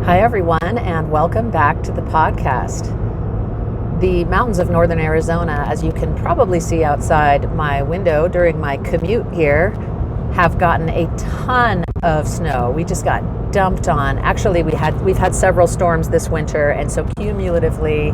Hi, everyone, and welcome back to the podcast. The mountains of northern Arizona, as you can probably see outside my window during my commute here, have gotten a ton of snow. We just got dumped on. Actually, we've had several storms this winter, and so cumulatively,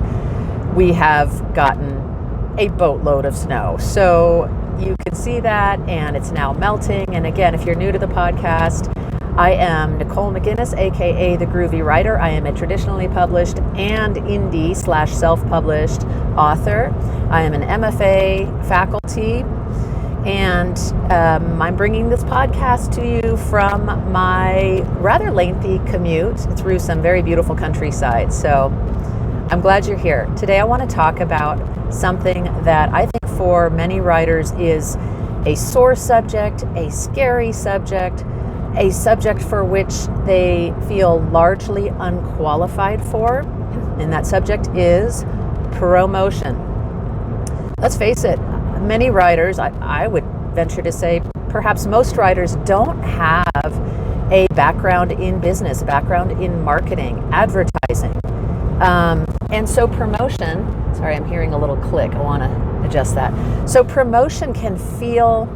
we have gotten a boatload of snow. So you can see that, and it's now melting. And again, if you're new to the podcast, I am Nicole McInnes, aka the Groovy Writer. I am a traditionally published and indie/self-published author. I am an MFA faculty, and I'm bringing this podcast to you from my rather lengthy commute through some very beautiful countryside. So I'm glad you're here. Today I want to talk about something that I think for many writers is a sore subject, a scary subject, a subject for which they feel largely unqualified for, and that subject is promotion. Let's face it, many writers, I would venture to say perhaps most writers, don't have a background in business, a background in marketing, advertising. And so promotion, sorry, I'm hearing a little click, I want to adjust that. So promotion can feel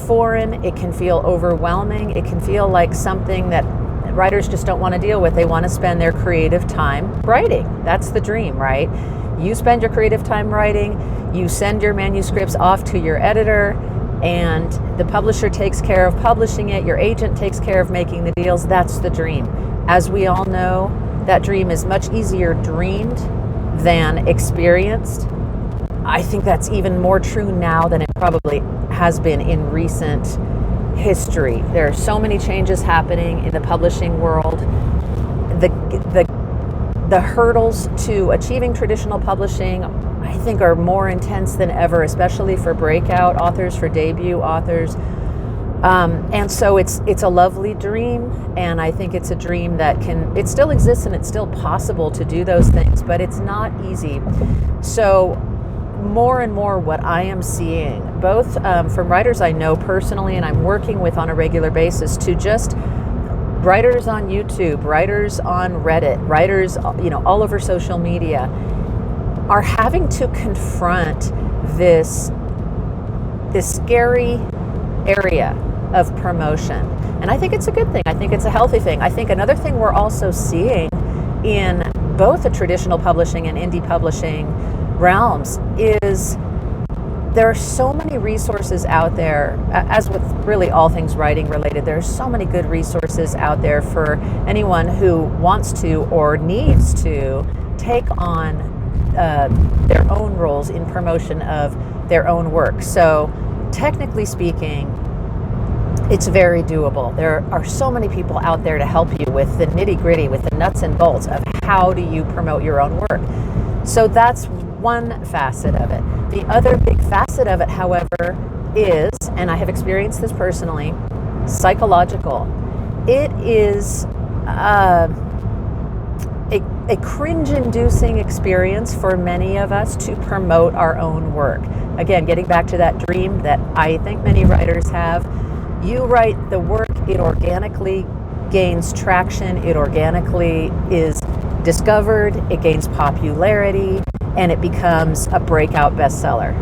foreign, it can feel overwhelming, it can feel like something that writers just don't want to deal with. They want to spend their creative time writing. That's the dream, right? You spend your creative time writing, you send your manuscripts off to your editor, and the publisher takes care of publishing it, your agent takes care of making the deals. That's the dream. As we all know, that dream is much easier dreamed than experienced. I think that's even more true now than it probably has been in recent history. There are so many changes happening in the publishing world. The hurdles to achieving traditional publishing, I think, are more intense than ever, especially for breakout authors, for debut authors. And so it's a lovely dream, and I think it's a dream that it still exists and it's still possible to do those things, but it's not easy. So more and more what I am seeing, both from writers I know personally and I'm working with on a regular basis, to just writers on YouTube, writers on Reddit, writers, all over social media, are having to confront this scary area of promotion. And I think it's a good thing. I think it's a healthy thing. I think another thing we're also seeing in both the traditional publishing and indie publishing realms is there are so many resources out there, as with really all things writing related. There are so many good resources out there for anyone who wants to or needs to take on their own roles in promotion of their own work. So technically speaking, it's very doable. There are so many people out there to help you with the nitty-gritty, with the nuts and bolts of how do you promote your own work. So that's one facet of it. The other big facet of it, however, is, and I have experienced this personally, psychological. It is a cringe-inducing experience for many of us to promote our own work. Again, getting back to that dream that I think many writers have, you write the work, it organically gains traction, it organically is discovered, it gains popularity, and it becomes a breakout bestseller.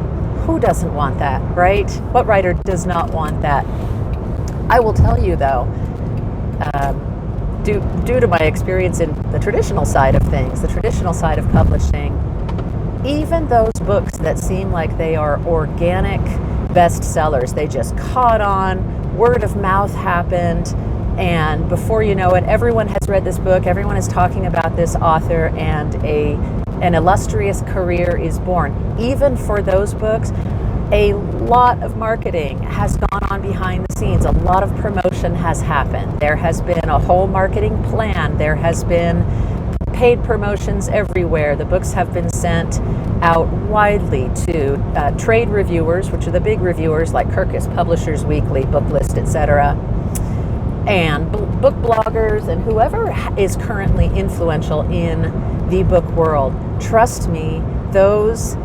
Who doesn't want that, right? What writer does not want that? I will tell you though, due to my experience in the traditional side of things, the traditional side of publishing, even those books that seem like they are organic bestsellers, they just caught on, word of mouth happened, and before you know it, everyone has read this book, everyone is talking about this author, and an illustrious career is born. Even for those books, a lot of marketing has gone on behind the scenes. A lot of promotion has happened. There has been a whole marketing plan. There has been paid promotions everywhere. The books have been sent out widely to trade reviewers, which are the big reviewers like Kirkus, Publishers Weekly, Booklist, etc., and book bloggers and whoever is currently influential in the book world. Trust me, those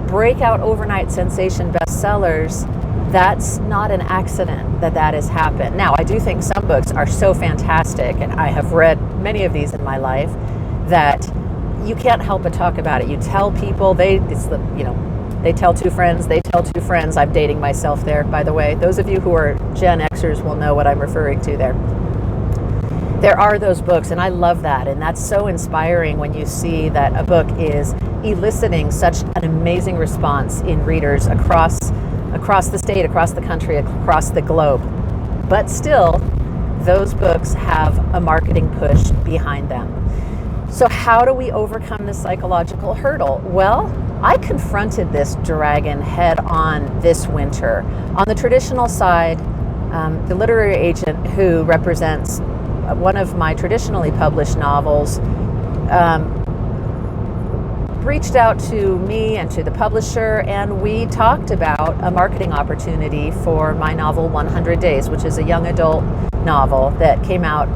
breakout overnight sensation bestsellers, that's not an accident that has happened. Now, I do think some books are so fantastic, and I have read many of these in my life, that you can't help but talk about it. You tell people, they tell two friends, they tell two friends. I'm dating myself there, by the way. Those of you who are Gen Xers will know what I'm referring to there. There are those books, and I love that. And that's so inspiring when you see that a book is eliciting such an amazing response in readers across the state, across the country, across the globe. But still, those books have a marketing push behind them. So how do we overcome this psychological hurdle? Well, I confronted this dragon head on this winter. On the traditional side, the literary agent who represents one of my traditionally published novels reached out to me and to the publisher, and we talked about a marketing opportunity for my novel 100 Days, which is a young adult novel that came out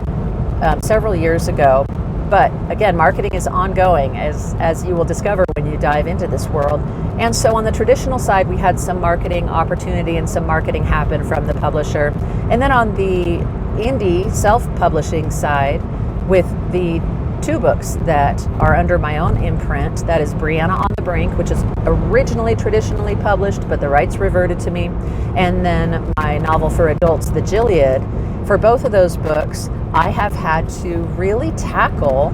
several years ago. But again, marketing is ongoing, as you will discover when you dive into this world. And so on the traditional side, we had some marketing opportunity and some marketing happen from the publisher. And then on the indie self-publishing side, with the two books that are under my own imprint, that is Brianna on the Brink, which is originally traditionally published, but the rights reverted to me, and then my novel for adults, The Gilead. For both of those books, I have had to really tackle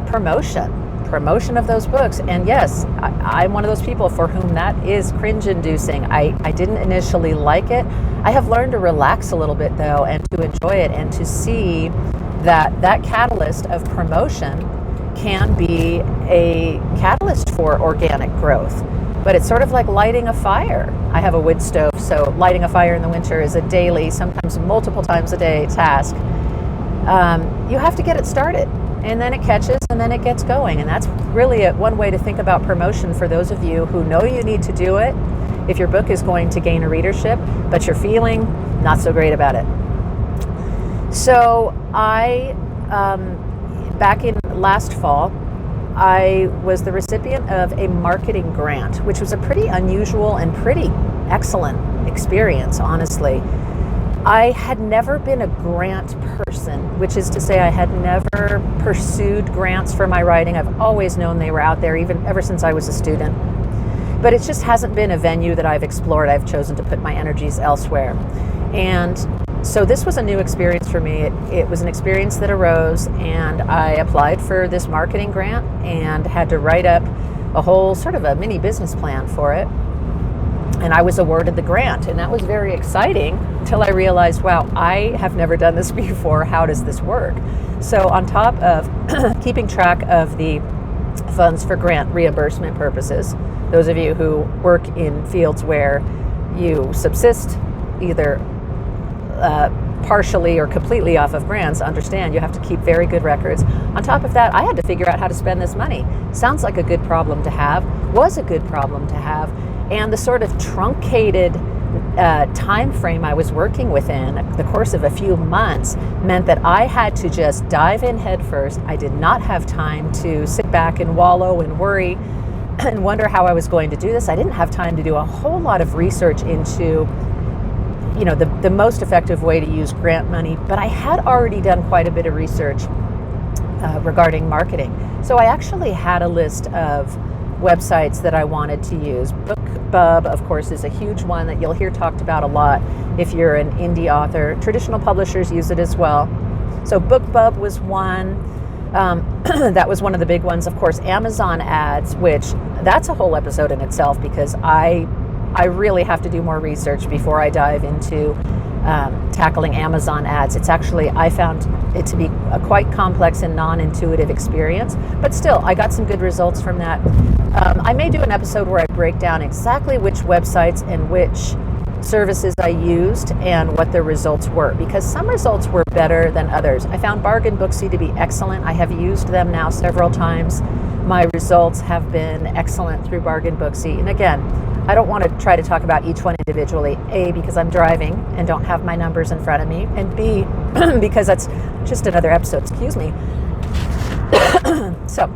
promotion of those books. And yes, I'm one of those people for whom that is cringe-inducing. I didn't initially like it. I have learned to relax a little bit, though, and to enjoy it, and to see that catalyst of promotion can be a catalyst for organic growth. But it's sort of like lighting a fire. I have a wood stove, so lighting a fire in the winter is a daily, sometimes multiple times a day task. You have to get it started, and then it catches, and then it gets going. And that's really one way to think about promotion for those of you who know you need to do it if your book is going to gain a readership, but you're feeling not so great about it. So back in last fall, I was the recipient of a marketing grant, which was a pretty unusual and pretty excellent experience, honestly. I had never been a grant person, which is to say I had never pursued grants for my writing. I've always known they were out there, even ever since I was a student. But it just hasn't been a venue that I've explored. I've chosen to put my energies elsewhere. And so this was a new experience for me. It was an experience that arose, and I applied for this marketing grant and had to write up a whole sort of a mini business plan for it. And I was awarded the grant, and that was very exciting until I realized, wow, I have never done this before. How does this work? So on top of keeping track of the funds for grant reimbursement purposes, those of you who work in fields where you subsist either partially or completely off of grants understand you have to keep very good records. On top of that, I had to figure out how to spend this money. Sounds like a good problem to have, was a good problem to have, and the sort of truncated time frame I was working within, the course of a few months, meant that I had to just dive in head first. I did not have time to sit back and wallow and worry and wonder how I was going to do this. I didn't have time to do a whole lot of research into the most effective way to use grant money, but I had already done quite a bit of research regarding marketing. So I actually had a list of websites that I wanted to use. BookBub, of course, is a huge one that you'll hear talked about a lot if you're an indie author. Traditional publishers use it as well. So BookBub was one. That was one of the big ones. Of course, Amazon ads, which that's a whole episode in itself, because I really have to do more research before I dive into tackling Amazon ads. It's actually, I found it to be a quite complex and non-intuitive experience, but still, I got some good results from that. I may do an episode where I break down exactly which websites and which services I used and what the results were, because some results were better than others. I found Bargain Booksy to be excellent. I have used them now several times. My results have been excellent through Bargain Booksy. And again, I don't want to try to talk about each one individually, A, because I'm driving and don't have my numbers in front of me, and B, because that's just another episode, excuse me. So,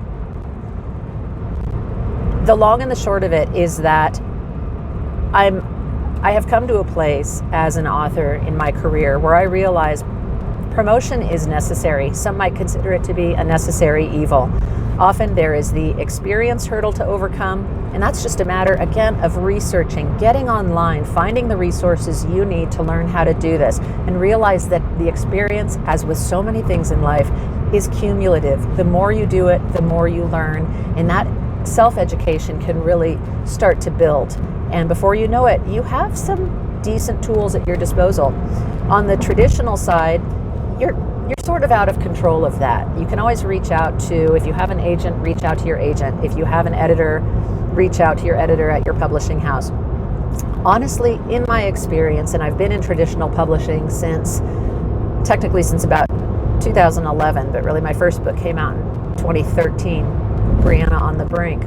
the long and the short of it is that I'm I have come to a place as an author in my career where I realize promotion is necessary. Some might consider it to be a necessary evil. Often there is the experience hurdle to overcome, and that's just a matter, again, of researching, getting online, finding the resources you need to learn how to do this, and realize that the experience, as with so many things in life, is cumulative. The more you do it, the more you learn, and that self-education can really start to build. And before you know it, you have some decent tools at your disposal. On the traditional side, you're sort of out of control of that. You can always reach out to, if you have an agent, reach out to your agent. If you have an editor, reach out to your editor at your publishing house. Honestly, in my experience, and I've been in traditional publishing since about 2011, but really my first book came out in 2013, Brianna on the Brink.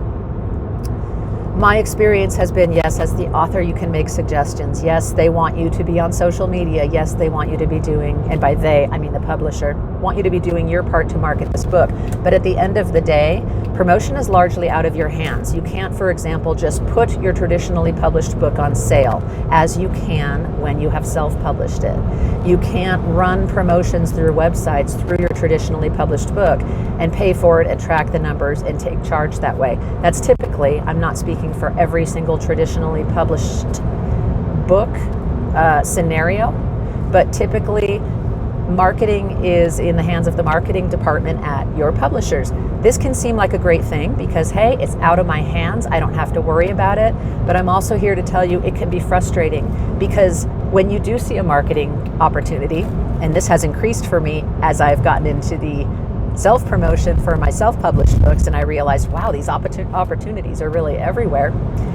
My experience has been, yes, as the author, you can make suggestions. Yes, they want you to be on social media. Yes, they want you to be doing, and by they, I mean the publisher, want you to be doing your part to market this book. But at the end of the day, promotion is largely out of your hands. You can't, for example, just put your traditionally published book on sale as you can when you have self-published it. You can't run promotions through websites through your traditionally published book and pay for it and track the numbers and take charge that way. That's typically, I'm not speaking for every single traditionally published book scenario, but typically marketing is in the hands of the marketing department at your publishers. This can seem like a great thing because, hey, it's out of my hands. I don't have to worry about it. But I'm also here to tell you it can be frustrating because when you do see a marketing opportunity, and this has increased for me as I've gotten into the self-promotion for my self-published books, and I realized, wow, these opportunities are really everywhere.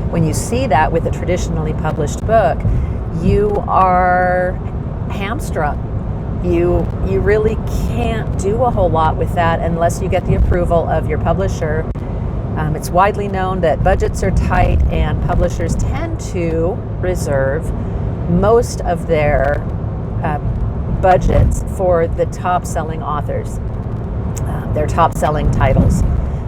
When you see that with a traditionally published book, you are hamstrung. You really can't do a whole lot with that unless you get the approval of your publisher. It's widely known that budgets are tight and publishers tend to reserve most of their budgets for the top-selling authors, their top-selling titles.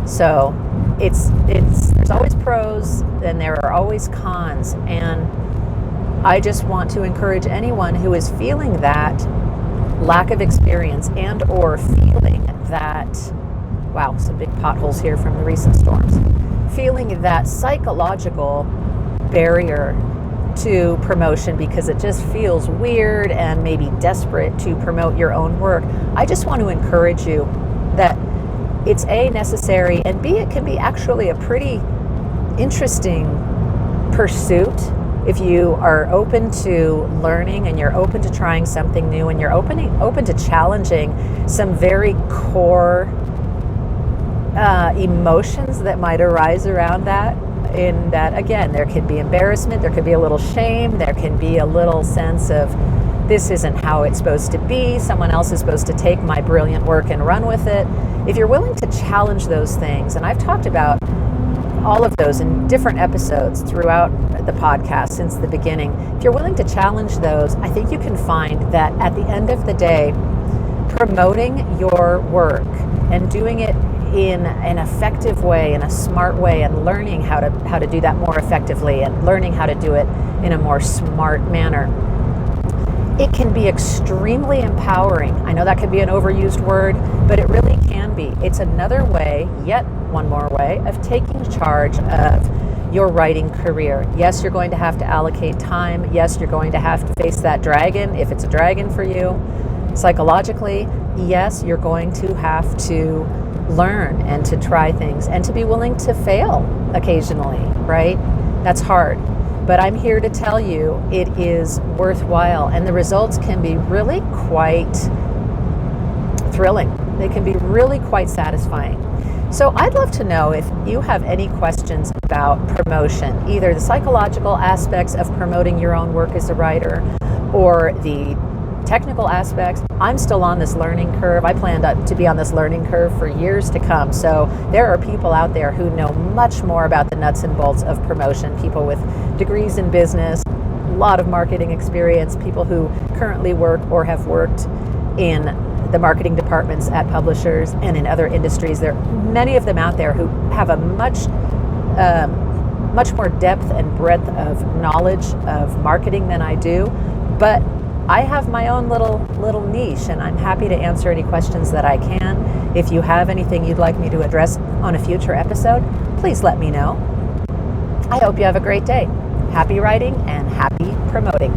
So there's always pros and there are always cons, and I just want to encourage anyone who is feeling that lack of experience and or feeling that, wow, some big potholes here from the recent storms, feeling that psychological barrier to promotion because it just feels weird and maybe desperate to promote your own work. I just want to encourage you that it's A, necessary, and B, it can be actually a pretty interesting pursuit if you are open to learning and you're open to trying something new and you're open to challenging some very core emotions that might arise around that. In that, again, there could be embarrassment, there could be a little shame, there can be a little sense of this isn't how it's supposed to be, someone else is supposed to take my brilliant work and run with it. If you're willing to challenge those things, and I've talked about all of those in different episodes throughout the podcast since the beginning, if you're willing to challenge those, I think you can find that at the end of the day, promoting your work and doing it in an effective way, in a smart way, and learning how to do that more effectively and learning how to do it in a more smart manner, it can be extremely empowering. I know that could be an overused word, but it really can be. It's another way, yet one more way, of taking charge of your writing career. Yes, you're going to have to allocate time. Yes, you're going to have to face that dragon, if it's a dragon for you. Psychologically, yes, you're going to have to learn and to try things and to be willing to fail occasionally, right? That's hard. But I'm here to tell you it is worthwhile, and the results can be really quite thrilling. They can be really quite satisfying. So I'd love to know if you have any questions about promotion, either the psychological aspects of promoting your own work as a writer or the technical aspects. I'm still on this learning curve. I plan to be on this learning curve for years to come. So there are people out there who know much more about the nuts and bolts of promotion, people with degrees in business, a lot of marketing experience, people who currently work or have worked in the marketing departments at publishers and in other industries. There are many of them out there who have a much much more depth and breadth of knowledge of marketing than I do, but I have my own little niche, and I'm happy to answer any questions that I can. If you have anything you'd like me to address on a future episode, please let me know. I hope you have a great day. Happy writing and happy promoting.